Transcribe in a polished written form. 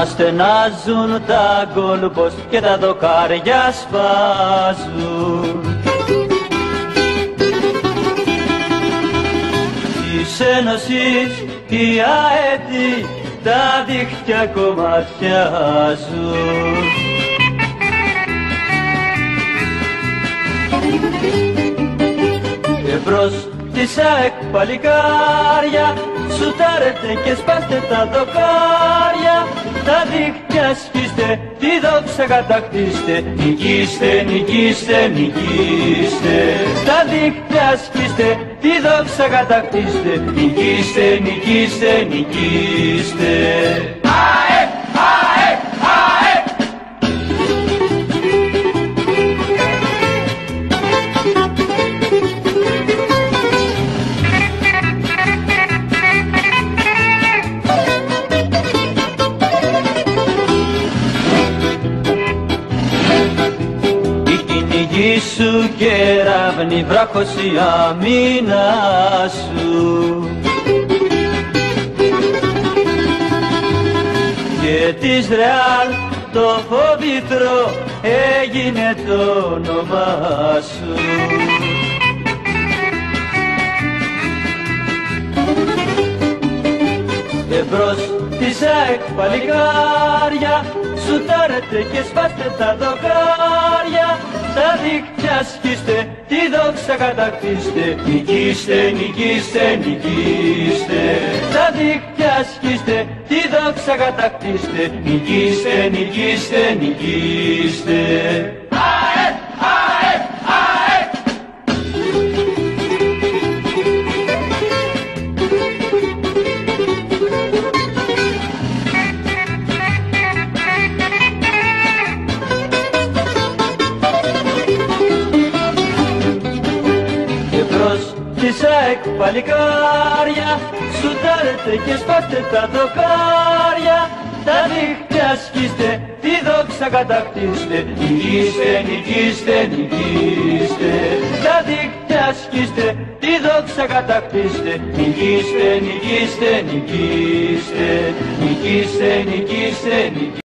να στενάζουν τα κόλπος και τα δοκάρια σπάζουν. Της Ένωσης οι αέτοι τα δίχτυα κομματιάζουν. Εμπρός της ΑΕΚ παλικάρια, σουτάρετε και σπάστε τα δοκάρια, τα δίχτυα σκίστε, τη δόξα κατακτήστε, νικήστε, νικήστε, νικήστε. Τα δίχτυα σκίστε, τη δόξα κατακτήστε, νικήστε, νικήστε, νικήστε. ΑΕΚ, ΑΕΚ, ΑΕΚ. Γη σου κεραύνη, βράχος η αμήνα σου, και της Ρεάλ το φόβητρο έγινε το όνομά σου. Εμπρός της ΑΕΚ παλικάρια, σουτάρετε και σπάστε τα δοκάρια, τα δίχτυα σκίστε, τη δόξα κατακτήστε, νικήστε, νικήστε, νικήστε. Τα δίχτυα σκίστε, τη δόξα κατακτήστε, νικήστε, νικήστε, νικήστε. ΑΕΚ, ΑΕΚ, ΑΕΚ. Της ΑΕΚ παλικάρια, σουτάρετε και σπάστε τα δοκάρια, τα δίχτυα σκίστε, τη δόξα κατακτήστε, νικήστε, νικήστε, νικήστε. Τα δίχτυα σκίστε, τη δόξα κατακτήστε, νικήστε, νικήστε, νικήστε. Νικήστε, νικήστε, νικήστε.